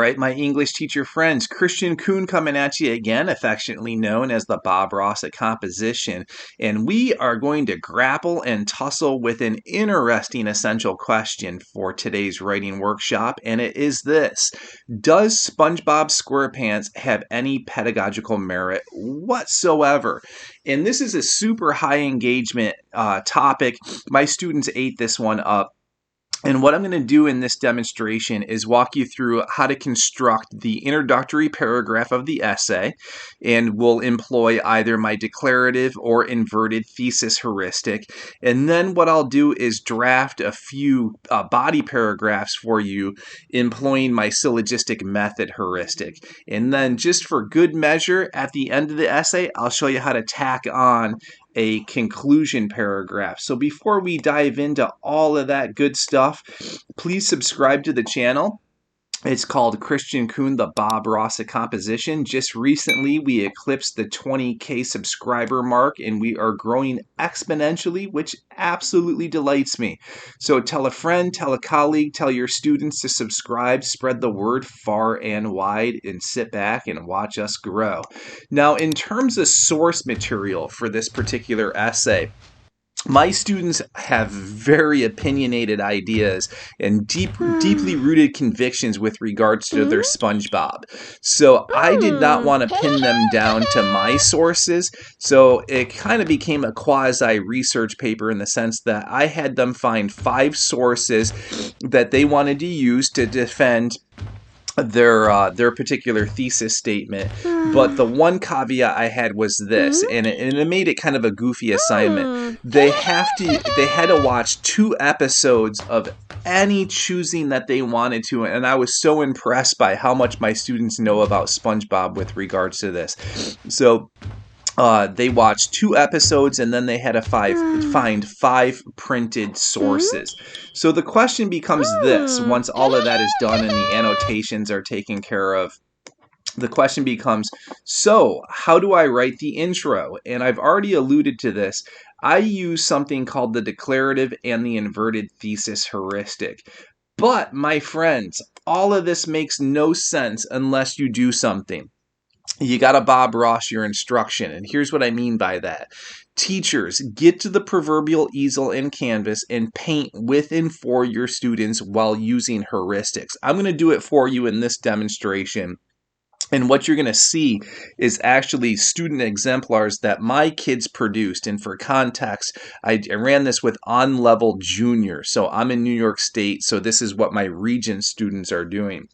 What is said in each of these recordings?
right, my English teacher friends, Kristian Kuhn coming at you again, affectionately known as the Bob Ross at Composition, and we are going to grapple and tussle with an interesting essential question for today's writing workshop, and it is this: does SpongeBob Squarepants have any pedagogical merit whatsoever? And this is a super high engagement topic. My students ate this one up. And what I'm going to do in this demonstration is walk you through how to construct the introductory paragraph of the essay, and we'll employ either my declarative or inverted thesis heuristic. And then what I'll do is draft a few body paragraphs for you employing my syllogistic method heuristic. And then just for good measure, at the end of the essay, I'll show you how to tack on a conclusion paragraph. So before we dive into all of that good stuff, please subscribe to the channel. It's called Kristian Kuhn, the Bob Ross at Composition. Just recently, we eclipsed the 20K subscriber mark, and we are growing exponentially, which absolutely delights me. So tell a friend, tell a colleague, tell your students to subscribe, spread the word far and wide, and sit back and watch us grow. Now, in terms of source material for this particular essay, my students have very opinionated ideas and deeply rooted convictions with regards to their SpongeBob. So I did not want to pin them down to my sources. So it kind of became a quasi-research paper in the sense that I had them find 5 sources that they wanted to use to defend their particular thesis statement. But the one caveat I had was this, and it made it kind of a goofy assignment. They had to watch 2 episodes of any choosing that they wanted to, and I was so impressed by how much my students know about SpongeBob with regards to this. So they watched 2 episodes, and then they had to find 5 printed sources. So the question becomes this: once all of that is done and the annotations are taken care of, the question becomes, so how do I write the intro? And I've already alluded to this. I use something called the declarative and the inverted thesis heuristic. But, my friends, all of this makes no sense unless you do something. You got to Bob Ross your instruction, and here's what I mean by that. Teachers, get to the proverbial easel and canvas and paint with and for your students while using heuristics. I'm going to do it for you in this demonstration. And what you're going to see is actually student exemplars that my kids produced. And for context, I ran this with on-level junior. So I'm in New York State, so this is what my region students are doing.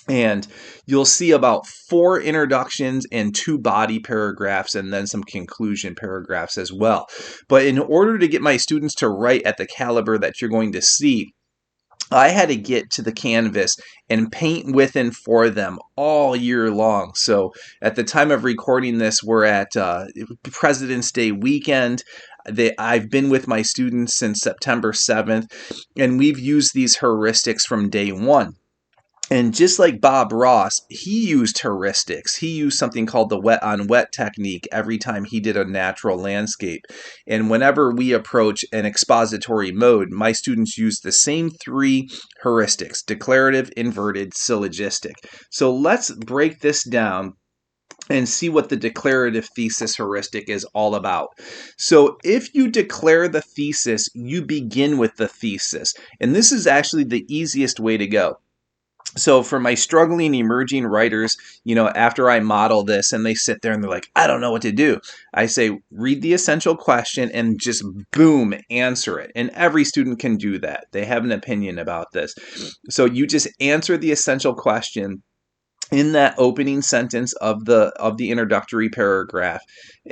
And you'll see about 4 introductions and 2 body paragraphs, and then some conclusion paragraphs as well. But in order to get my students to write at the caliber that you're going to see, I had to get to the canvas and paint with and for them all year long. So at the time of recording this, we're at President's Day weekend. I've been with my students since September 7th, and we've used these heuristics from day 1. And just like Bob Ross, he used heuristics. He used something called the wet on wet technique every time he did a natural landscape. And whenever we approach an expository mode, my students use the same 3 heuristics: declarative, inverted, syllogistic. So let's break this down and see what the declarative thesis heuristic is all about. So if you declare the thesis, you begin with the thesis. And this is actually the easiest way to go. So for my struggling emerging writers, after I model this and they sit there and they're like, I don't know what to do, I say, read the essential question and just boom, answer it. And every student can do that. They have an opinion about this. So you just answer the essential question in that opening sentence of the introductory paragraph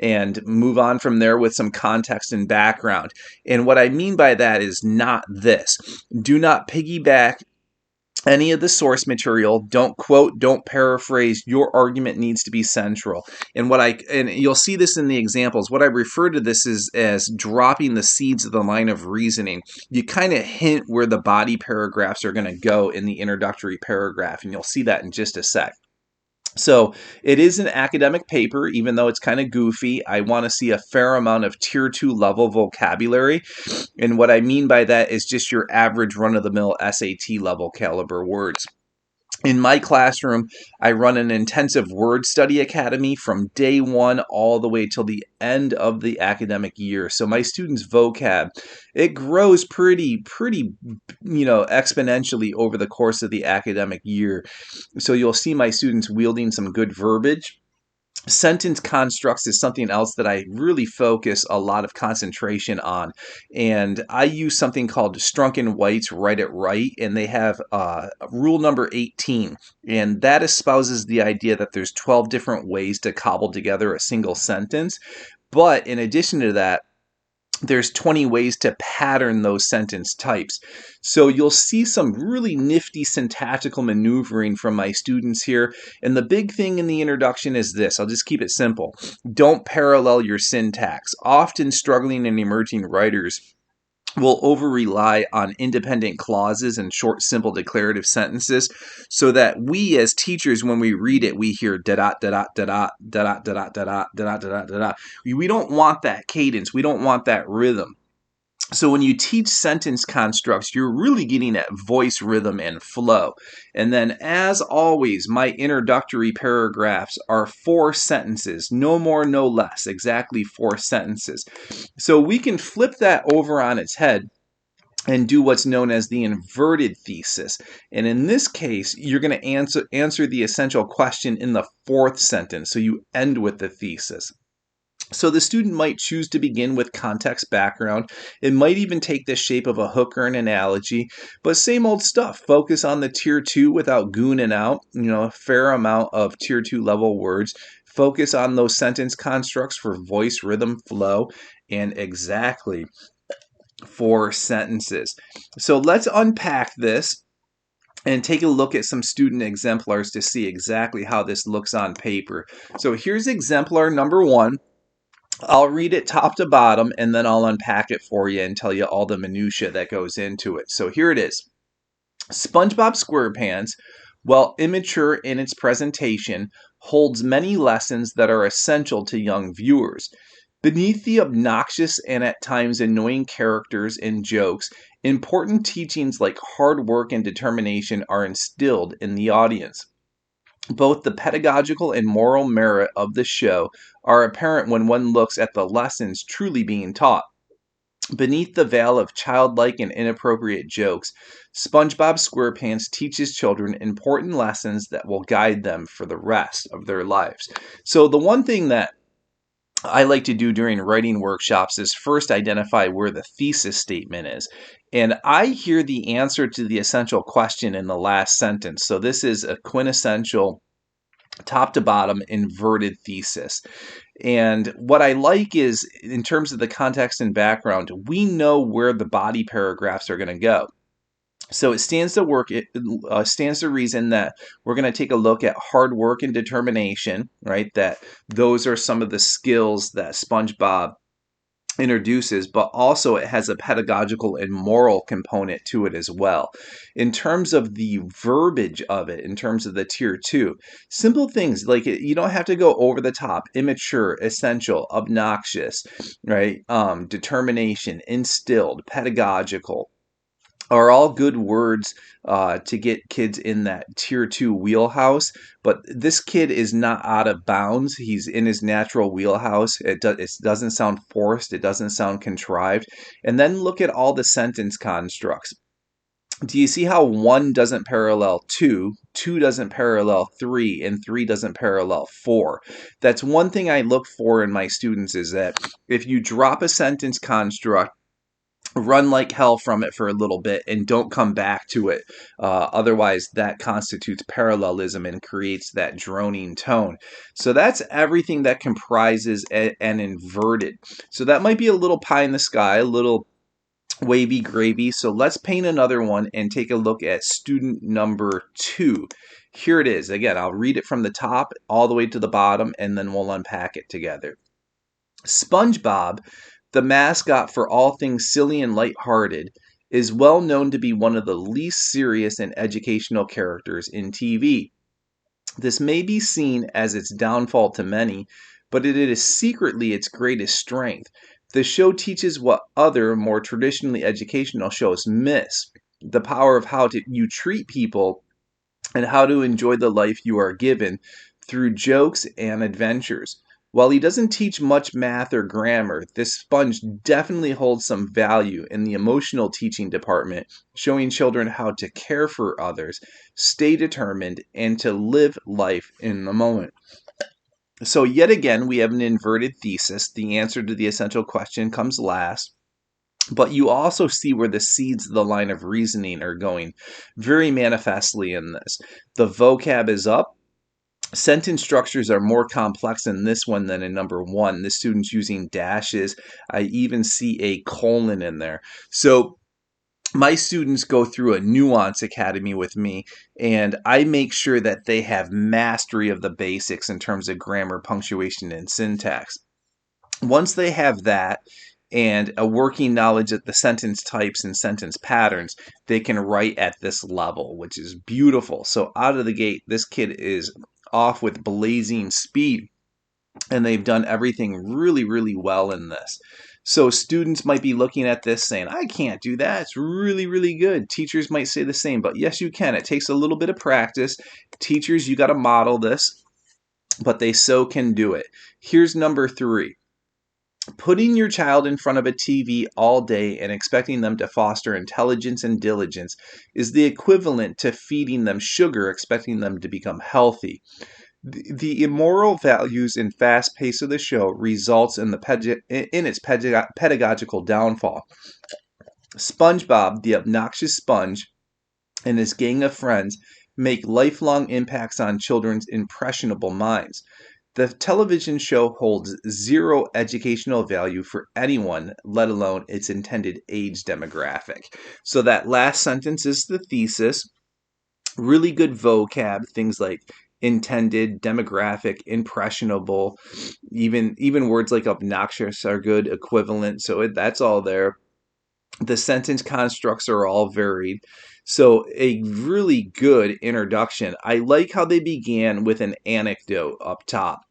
and move on from there with some context and background. And what I mean by that is not this. Do not piggyback any of the source material. Don't quote, don't paraphrase. Your argument needs to be central. And you'll see this in the examples. What I refer to this as dropping the seeds of the line of reasoning. You kind of hint where the body paragraphs are going to go in the introductory paragraph, and you'll see that in just a sec. So it is an academic paper, even though it's kind of goofy. I want to see a fair amount of tier 2 level vocabulary. And what I mean by that is just your average run-of-the-mill SAT level caliber words. In my classroom, I run an intensive word study academy from day one all the way till the end of the academic year. So my students' vocab, it grows pretty, exponentially over the course of the academic year. So you'll see my students wielding some good verbiage. Sentence constructs is something else that I really focus a lot of concentration on. And I use something called Strunk and White's Write It Right, and they have rule number 18. And that espouses the idea that there's 12 different ways to cobble together a single sentence. But in addition to that, there's 20 ways to pattern those sentence types. So you'll see some really nifty syntactical maneuvering from my students here. And the big thing in the introduction is this. I'll just keep it simple. Don't parallel your syntax. Often struggling and emerging writers will over-rely on independent clauses and short, simple declarative sentences, so that we as teachers, when we read it, we hear da-dot, da-dot, da-dot, da-dot, da-dot, da-dot, da-dot, da-dot, da-dot. We don't want that cadence. We don't want that rhythm. So when you teach sentence constructs, you're really getting at voice, rhythm, and flow. And then, as always, my introductory paragraphs are 4 sentences, no more, no less, exactly 4 sentences. So we can flip that over on its head and do what's known as the inverted thesis. And in this case, you're going to answer the essential question in the 4th sentence. So you end with the thesis. So the student might choose to begin with context background. It might even take the shape of a hook or an analogy, but same old stuff. Focus on the tier 2 without gooning out, a fair amount of tier 2 level words. Focus on those sentence constructs for voice, rhythm, flow, and exactly 4 sentences. So let's unpack this and take a look at some student exemplars to see exactly how this looks on paper. So here's exemplar number 1. I'll read it top to bottom, and then I'll unpack it for you and tell you all the minutia that goes into it. So here it is. SpongeBob Squarepants, while immature in its presentation, holds many lessons that are essential to young viewers. Beneath the obnoxious and at times annoying characters and jokes, important teachings like hard work and determination are instilled in the audience. Both the pedagogical and moral merit of the show are apparent when one looks at the lessons truly being taught. Beneath the veil of childlike and inappropriate jokes, SpongeBob Squarepants teaches children important lessons that will guide them for the rest of their lives. So the one thing that I like to do during writing workshops is first identify where the thesis statement is. And I hear the answer to the essential question in the last sentence. So this is a quintessential top to bottom inverted thesis. And what I like is, in terms of the context and background, we know where the body paragraphs are going to go. So it stands to reason that we're going to take a look at hard work and determination, right? That those are some of the skills that SpongeBob introduces, but also it has a pedagogical and moral component to it as well. In terms of the verbiage of it, in terms of the tier 2, simple things like you don't have to go over the top. Immature, essential, obnoxious, right? Determination, instilled, pedagogical are all good words to get kids in that tier 2 wheelhouse. But this kid is not out of bounds. He's in his natural wheelhouse. It doesn't sound forced. It doesn't sound contrived. And then look at all the sentence constructs. Do you see how 1 doesn't parallel 2, 2 doesn't parallel 3, and 3 doesn't parallel 4? That's one thing I look for in my students, is that if you drop a sentence construct, run like hell from it for a little bit and don't come back to it. Otherwise, that constitutes parallelism and creates that droning tone. So that's everything that comprises an inverted. So that might be a little pie in the sky, a little wavy gravy. So let's paint another one and take a look at student number 2. Here it is. Again, I'll read it from the top all the way to the bottom, and then we'll unpack it together. SpongeBob, the mascot for all things silly and lighthearted, is well known to be one of the least serious and educational characters in TV. This may be seen as its downfall to many, but it is secretly its greatest strength. The show teaches what other, more traditionally educational shows miss: the power of how you treat people and how to enjoy the life you are given through jokes and adventures. While he doesn't teach much math or grammar, this sponge definitely holds some value in the emotional teaching department, showing children how to care for others, stay determined, and to live life in the moment. So, yet again, we have an inverted thesis. The answer to the essential question comes last. But you also see where the seeds of the line of reasoning are going very manifestly in this. The vocab is up. Sentence structures are more complex in this one than in number one. The student's using dashes. I even see a colon in there. So my students go through a nuance academy with me, and I make sure that they have mastery of the basics in terms of grammar, punctuation, and syntax. Once they have that and a working knowledge of the sentence types and sentence patterns, they can write at this level, which is beautiful. So out of the gate, this kid is off with blazing speed, and they've done everything really, really well in this. So students might be looking at this saying, I can't do that. It's really, really good. Teachers might say the same, but yes, you can. It takes a little bit of practice. Teachers, you got to model this, but they so can do it. Here's number 3. Putting your child in front of a TV all day and expecting them to foster intelligence and diligence is the equivalent to feeding them sugar, expecting them to become healthy. The immoral values and fast pace of the show results in its pedagogical downfall. SpongeBob, the obnoxious sponge, and his gang of friends make lifelong impacts on children's impressionable minds. The television show holds zero educational value for anyone, let alone its intended age demographic. So that last sentence is the thesis. Really good vocab, things like intended, demographic, impressionable, even words like obnoxious are good, equivalent. So that's all there. The sentence constructs are all varied. So a really good introduction. I like how they began with an anecdote up top,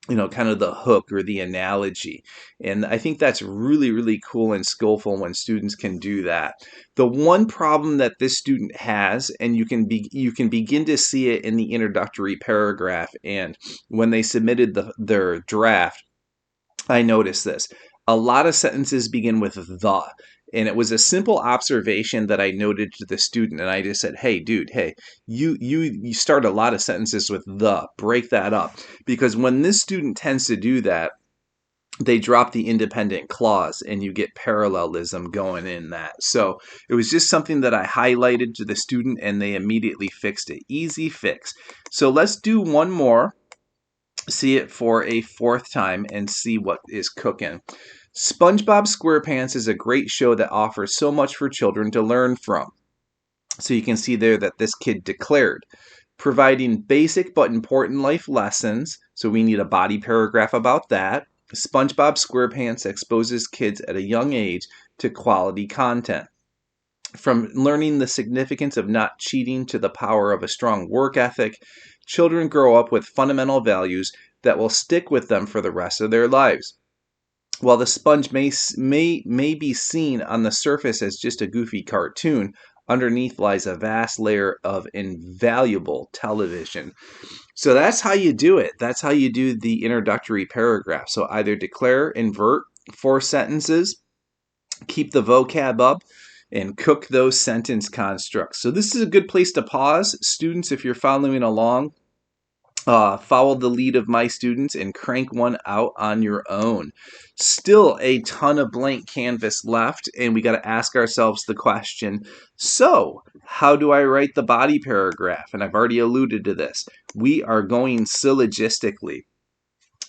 kind of the hook or the analogy. And I think that's really, really cool and skillful when students can do that. The one problem that this student has, and you can begin to see it in the introductory paragraph, and when they submitted their draft, I noticed this. A lot of sentences begin with the. And it was a simple observation that I noted to the student, and I just said, "Hey, dude, hey, you start a lot of sentences with the. Break that up." Because when this student tends to do that, they drop the independent clause, and you get parallelism going in that. So it was just something that I highlighted to the student, and they immediately fixed it. Easy fix. So let's do one more. See it for a 4th time and see what is cooking. SpongeBob Squarepants is a great show that offers so much for children to learn from. So you can see there that this kid declared, providing basic but important life lessons. So we need a body paragraph about that. SpongeBob Squarepants exposes kids at a young age to quality content. From learning the significance of not cheating to the power of a strong work ethic, children grow up with fundamental values that will stick with them for the rest of their lives. While the sponge may be seen on the surface as just a goofy cartoon, underneath lies a vast layer of invaluable television. So that's how you do it. That's how you do the introductory paragraph. So either declare, invert 4 sentences, keep the vocab up, and cook those sentence constructs. So this is a good place to pause. Students, if you're following along, follow the lead of my students and crank one out on your own. Still a ton of blank canvas left, and we got to ask ourselves the question, so how do I write the body paragraph? And I've already alluded to this. We are going syllogistically.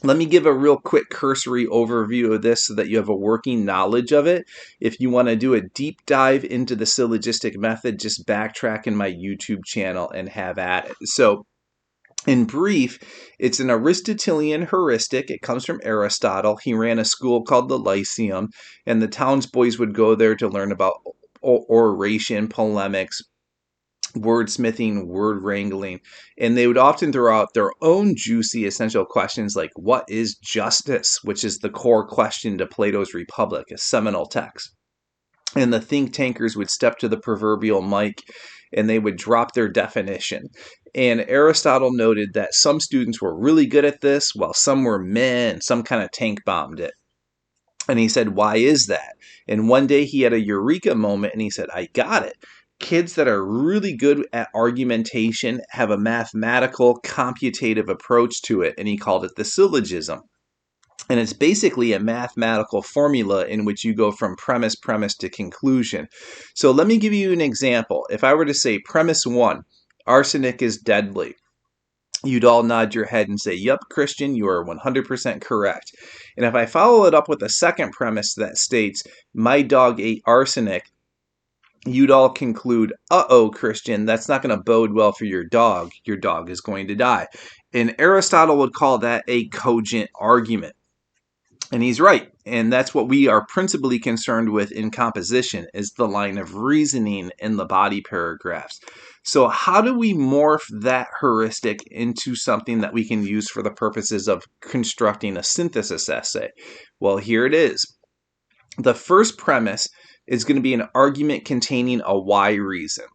Let me give a real quick cursory overview of this so that you have a working knowledge of it. If you want to do a deep dive into the syllogistic method, just backtrack in my YouTube channel and have at it. So in brief, it's an Aristotelian heuristic. It comes from Aristotle. He ran a school called the Lyceum, and the townsboys would go there to learn about oration, polemics, wordsmithing, word wrangling, and they would often throw out their own juicy essential questions like, what is justice, which is the core question to Plato's Republic, a seminal text. And the think tankers would step to the proverbial mic and they would drop their definition. And Aristotle noted that some students were really good at this, while some were meh, and some kind of tank bombed it. And he said, why is that? And one day he had a eureka moment and he said, I got it. Kids that are really good at argumentation have a mathematical, computative approach to it, and he called it the syllogism. And it's basically a mathematical formula in which you go from premise to conclusion. So let me give you an example. If I were to say premise 1, arsenic is deadly, you'd all nod your head and say, yep, Kristian, you are 100% correct. And if I follow it up with a second premise that states, my dog ate arsenic, you'd all conclude, uh-oh, Kristian, that's not going to bode well for your dog. Your dog is going to die. And Aristotle would call that a cogent argument. And he's right. And that's what we are principally concerned with in composition, is the line of reasoning in the body paragraphs. So how do we morph that heuristic into something that we can use for the purposes of constructing a synthesis essay? Well, here it is. The first premise is going to be an argument containing a why reason.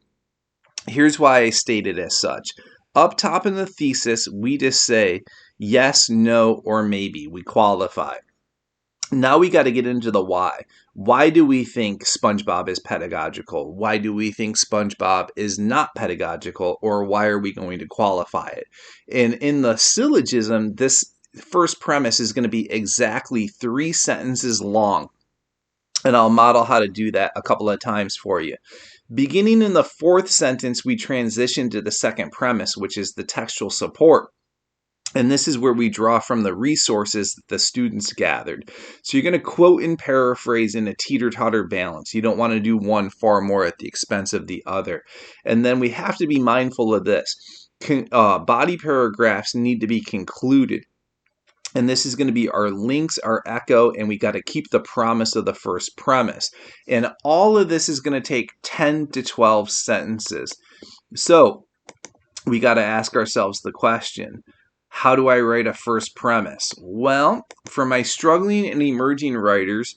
Here's why I state it as such. Up top in the thesis, we just say yes, no, or maybe. We qualify. Now we got to get into the why. Why do we think SpongeBob is pedagogical? Why do we think SpongeBob is not pedagogical? Or why are we going to qualify it? And in the syllogism, this first premise is going to be exactly 3 sentences long. And I'll model how to do that a couple of times for you. Beginning in the 4th sentence, we transition to the second premise, which is the textual support. And this is where we draw from the resources that the students gathered. So you're going to quote and paraphrase in a teeter-totter balance. You don't want to do one far more at the expense of the other. And then we have to be mindful of this. Body paragraphs need to be concluded. And this is going to be our links, our echo, and we got to keep the promise of the first premise. And all of this is going to take 10 to 12 sentences. So we got to ask ourselves the question, how do I write a first premise? Well, for my struggling and emerging writers,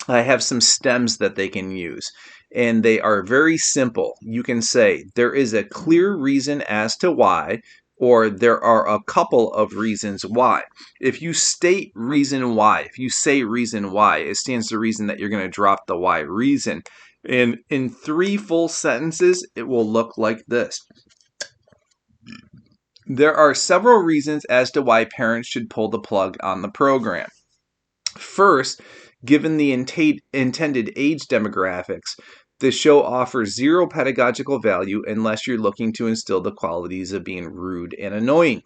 I have some stems that they can use. And they are very simple. You can say, there is a clear reason as to why, or there are a couple of reasons why. If you state reason why, if you say reason why, it stands to reason that you're going to drop the why reason. And in 3 full sentences, it will look like this. There are several reasons as to why parents should pull the plug on the program. First, given the intended age demographics, the show offers 0 pedagogical value unless you're looking to instill the qualities of being rude and annoying.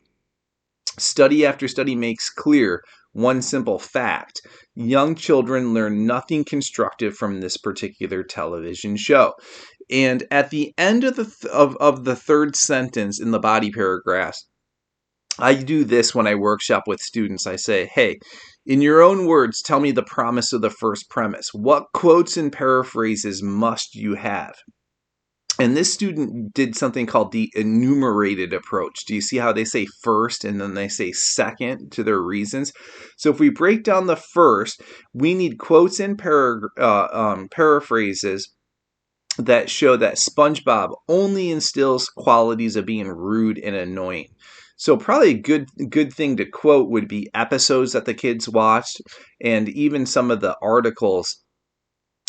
Study after study makes clear one simple fact. Young children learn nothing constructive from this particular television show. And at the end of the 3rd sentence in the body paragraphs, I do this when I workshop with students. I say, hey, in your own words, tell me the promise of the first premise. What quotes and paraphrases must you have? And this student did something called the enumerated approach. Do you see how they say first and then they say second to their reasons? So if we break down the first, we need quotes and paraphrases that show that SpongeBob only instills qualities of being rude and annoying. So probably a good thing to quote would be episodes that the kids watched, and even some of the articles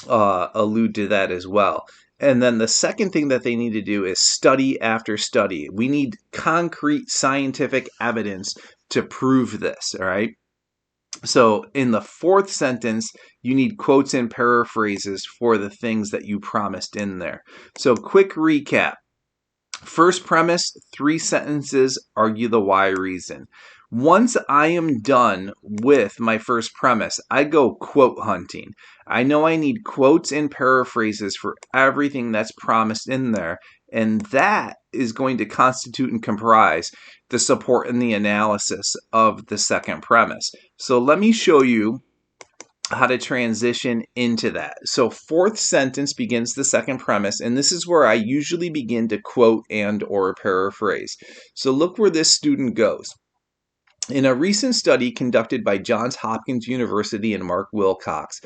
allude to that as well. And then the second thing that they need to do is study after study. We need concrete scientific evidence to prove this, all right? So in the 4th sentence, you need quotes and paraphrases for the things that you promised in there. So quick recap. First premise, 3 sentences, argue the why reason. Once I am done with my first premise, I go quote hunting. I know I need quotes and paraphrases for everything that's promised in there, and that is going to constitute and comprise the support and the analysis of the second premise. So let me show you how to transition into that. So 4th sentence begins the second premise, and this is where I usually begin to quote and or paraphrase. So look where this student goes. In a recent study conducted by Johns Hopkins University and Mark Wilcox,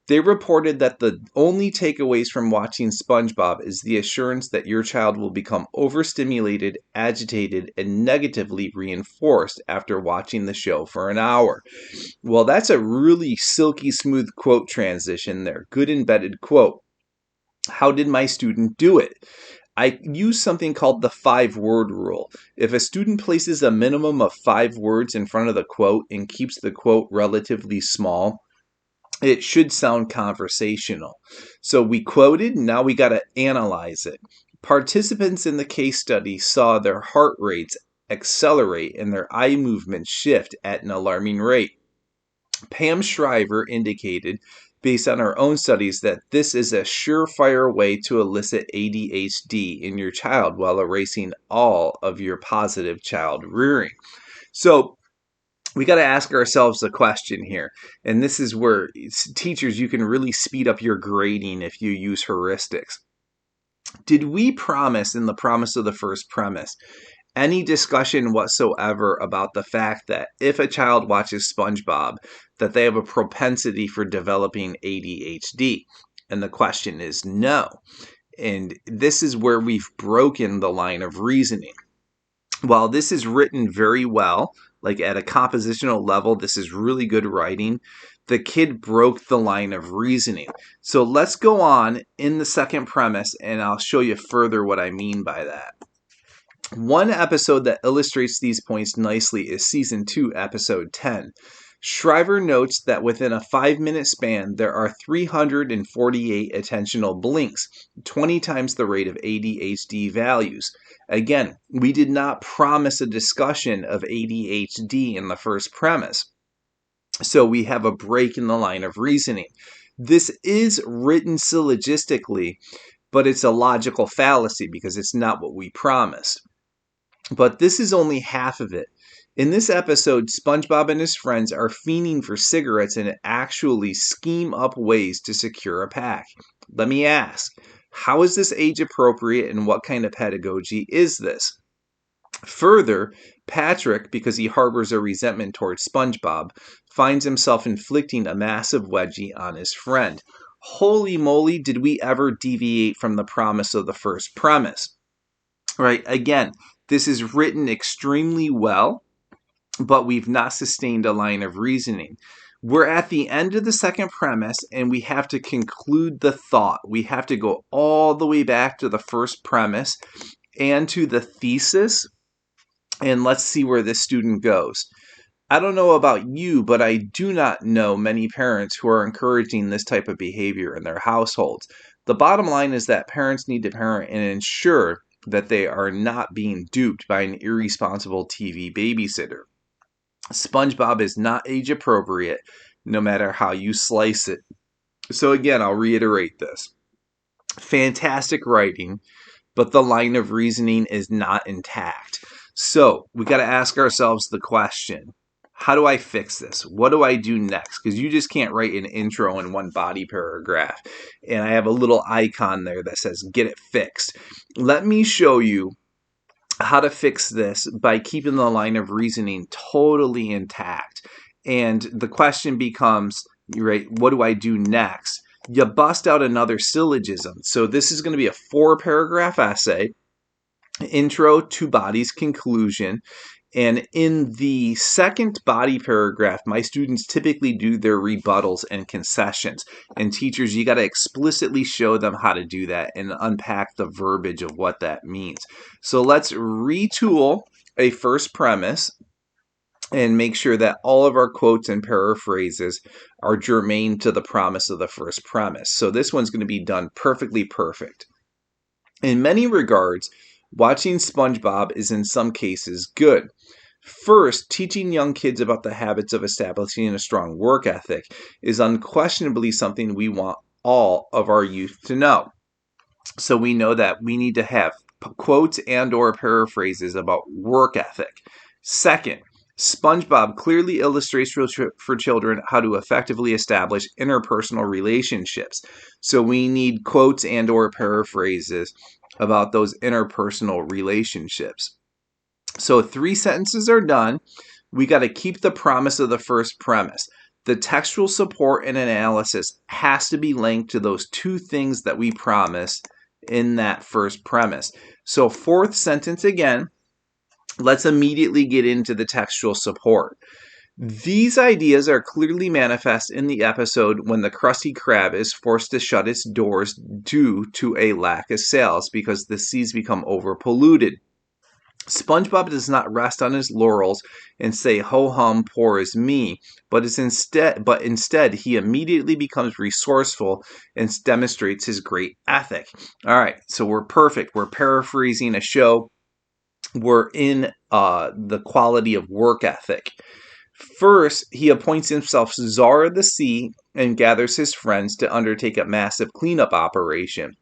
They reported that the only takeaways from watching SpongeBob is the assurance that your child will become overstimulated, agitated, and negatively reinforced after watching the show for an hour. Well, that's a really silky smooth quote transition there. Good embedded quote. How did my student do it? I use something called the 5-word rule. If a student places a minimum of 5 words in front of the quote and keeps the quote relatively small, it should sound conversational. So we quoted, now we got to analyze it. Participants in the case study saw their heart rates accelerate and their eye movements shift at an alarming rate. Pam Shriver indicated, based on her own studies, that this is a surefire way to elicit ADHD in your child while erasing all of your positive child rearing. So we got to ask ourselves a question here. And this is where teachers, you can really speed up your grading if you use heuristics. Did we promise in the promise of the first premise any discussion whatsoever about the fact that if a child watches SpongeBob, that they have a propensity for developing ADHD? And the question is no. And this is where we've broken the line of reasoning. While this is written very well, like at a compositional level, this is really good writing, the kid broke the line of reasoning. So let's go on in the second premise, and I'll show you further what I mean by that. One episode that illustrates these points nicely is Season 2, Episode 10. Shriver notes that within a 5-minute span, there are 348 attentional blinks, 20 times the rate of ADHD values. Again, we did not promise a discussion of ADHD in the first premise. So we have a break in the line of reasoning. This is written syllogistically, but it's a logical fallacy because it's not what we promised. But this is only half of it. In this episode, SpongeBob and his friends are fiending for cigarettes and actually scheme up ways to secure a pack. Let me ask, how is this age appropriate and what kind of pedagogy is this? Further, Patrick, because he harbors a resentment towards SpongeBob, finds himself inflicting a massive wedgie on his friend. Holy moly, did we ever deviate from the promise of the first premise? Right, again, this is written extremely well, but we've not sustained a line of reasoning. We're at the end of the second premise, and we have to conclude the thought. We have to go all the way back to the first premise and to the thesis, and let's see where this student goes. I don't know about you, but I do not know many parents who are encouraging this type of behavior in their households. The bottom line is that parents need to parent and ensure that they are not being duped by an irresponsible TV babysitter. SpongeBob is not age appropriate, no matter how you slice it. So again, I'll reiterate this. Fantastic writing, but the line of reasoning is not intact. So we got to ask ourselves the question, how do I fix this? What do I do next? Because you just can't write an intro in one body paragraph. And I have a little icon there that says, get it fixed. Let me show you how to fix this by keeping the line of reasoning totally intact. And the question becomes, right, what do I do next? You bust out another syllogism. So this is going to be a 4-paragraph essay, intro, 2 bodies, conclusion. And in the second body paragraph, my students typically do their rebuttals and concessions. And teachers, you got to explicitly show them how to do that and unpack the verbiage of what that means. So let's retool a first premise and make sure that all of our quotes and paraphrases are germane to the promise of the first premise. So this one's going to be done perfectly perfect. In many regards, watching SpongeBob is in some cases good. First, teaching young kids about the habits of establishing a strong work ethic is unquestionably something we want all of our youth to know. So we know that we need to have quotes and or paraphrases about work ethic. Second, SpongeBob clearly illustrates for children how to effectively establish interpersonal relationships. So we need quotes and or paraphrases about those interpersonal relationships. So 3 sentences are done. We got to keep the promise of the first premise. The textual support and analysis has to be linked to those two things that we promised in that first premise. So fourth sentence again, let's immediately get into the textual support. These ideas are clearly manifest in the episode when the Krusty Krab is forced to shut its doors due to a lack of sales because the seas become overpolluted. SpongeBob does not rest on his laurels and say, "Ho hum, poor is me," but instead he immediately becomes resourceful and demonstrates his great ethic. All right, so we're perfect. We're paraphrasing a show. We're in the quality of work ethic. First, he appoints himself Czar of the Sea and gathers his friends to undertake a massive cleanup operation.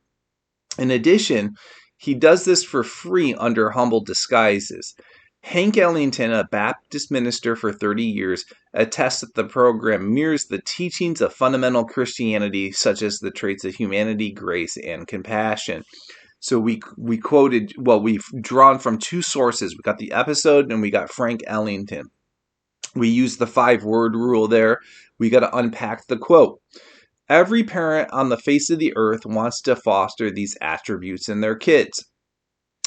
In addition, he does this for free under humble disguises. Hank Ellington, a Baptist minister for 30 years, attests that the program mirrors the teachings of fundamental Christianity, such as the traits of humanity, grace, and compassion. So we've drawn from two sources. We got the episode and we got Frank Ellington. We use the 5-word rule there. We got to unpack the quote. Every parent on the face of the earth wants to foster these attributes in their kids.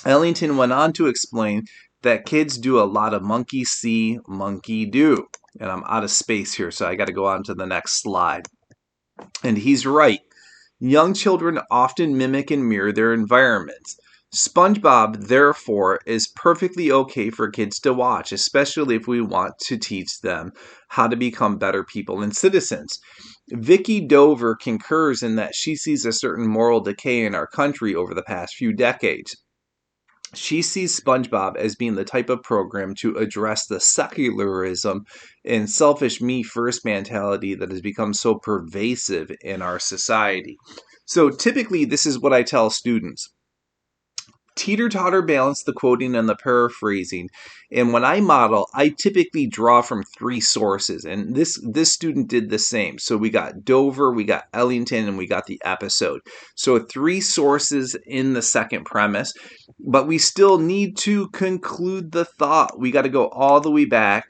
Ellington went on to explain that kids do a lot of monkey see, monkey do. And I'm out of space here, so I got to go on to the next slide. And he's right. Young children often mimic and mirror their environments. SpongeBob, therefore, is perfectly okay for kids to watch, especially if we want to teach them how to become better people and citizens. Vicky Dover concurs in that she sees a certain moral decay in our country over the past few decades. She sees SpongeBob as being the type of program to address the secularism and selfish me-first mentality that has become so pervasive in our society. So typically, this is what I tell students. Teeter-totter balance the quoting and the paraphrasing. And when I model, I typically draw from 3 sources. And this student did the same. So we got Dover, we got Ellington, and we got the episode. So 3 sources in the second premise. But we still need to conclude the thought. We got to go all the way back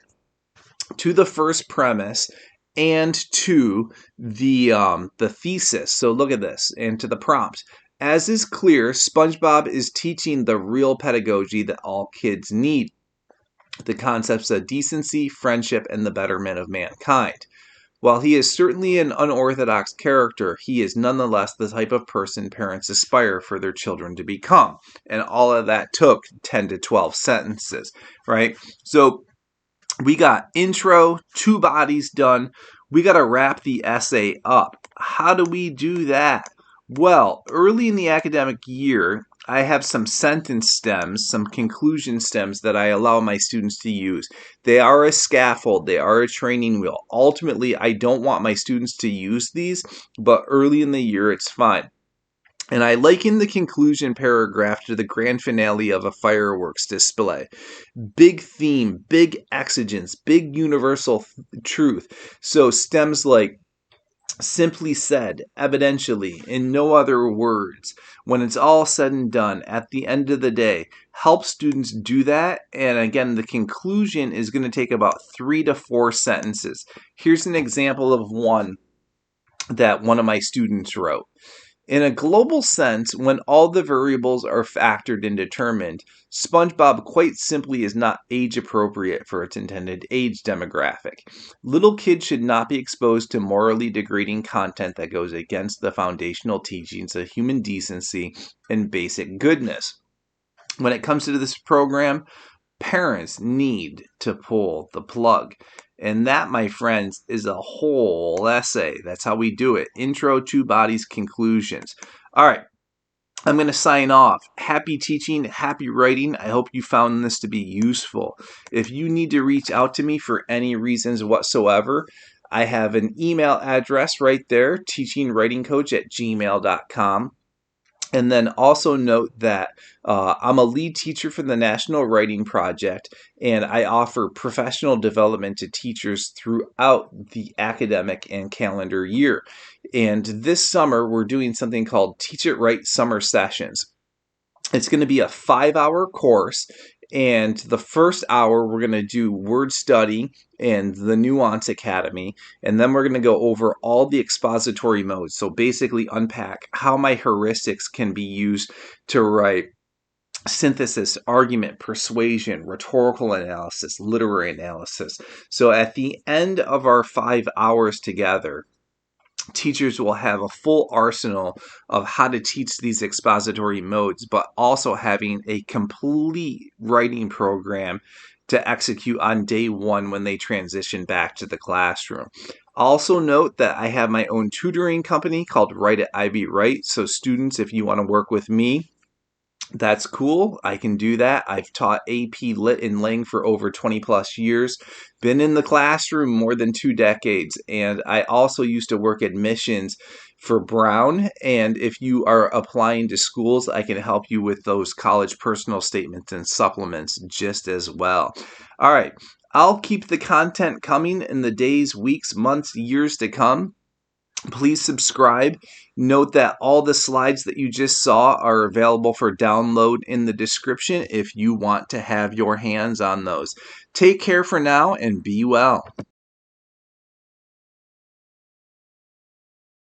to the first premise and to the thesis. So look at this, and to the prompt. As is clear, SpongeBob is teaching the real pedagogy that all kids need, the concepts of decency, friendship, and the betterment of mankind. While he is certainly an unorthodox character, he is nonetheless the type of person parents aspire for their children to become. And all of that took 10 to 12 sentences, right? So we got intro, 2 bodies done. We got to wrap the essay up. How do we do that? Well, early in the academic year, I have some sentence stems, some conclusion stems that I allow my students to use. They are a scaffold. They are a training wheel. Ultimately, I don't want my students to use these, but early in the year, it's fine. And I liken the conclusion paragraph to the grand finale of a fireworks display. Big theme, big exigence, big universal truth. So stems like, simply said, evidentially, in no other words, when it's all said and done, at the end of the day, help students do that. And again, the conclusion is going to take about 3 to 4 sentences. Here's an example of one that one of my students wrote. In a global sense, when all the variables are factored and determined, SpongeBob quite simply is not age appropriate for its intended age demographic. Little kids should not be exposed to morally degrading content that goes against the foundational teachings of human decency and basic goodness. When it comes to this program, parents need to pull the plug. And that, my friends, is a whole essay. That's how we do it. Intro, 2 bodies, conclusions. All right. I'm going to sign off. Happy teaching, happy writing. I hope you found this to be useful. If you need to reach out to me for any reasons whatsoever, I have an email address right there, teachingwritingcoach@gmail.com. And then also note that I'm a lead teacher for the National Writing Project, and I offer professional development to teachers throughout the academic and calendar year. And this summer, we're doing something called Teach It Right Summer Sessions. It's going to be a 5-hour course, And the first hour, we're going to do word study and the Nuance Academy. And then we're going to go over all the expository modes. So basically unpack how my heuristics can be used to write synthesis, argument, persuasion, rhetorical analysis, literary analysis. So at the end of our 5 hours together, teachers will have a full arsenal of how to teach these expository modes, but also having a complete writing program to execute on day one when they transition back to the classroom. Also note that I have my own tutoring company called Write at Ivy Write. So students, if you want to work with me, that's cool. I can do that. I've taught AP Lit and Lang for over 20 plus years, been in the classroom more than 2 decades, and I also used to work admissions for Brown. And if you are applying to schools, I can help you with those college personal statements and supplements just as well. All right. I'll keep the content coming in the days, weeks, months, years to come. Please subscribe. Note that all the slides that you just saw are available for download in the description if you want to have your hands on those. Take care for now and be well.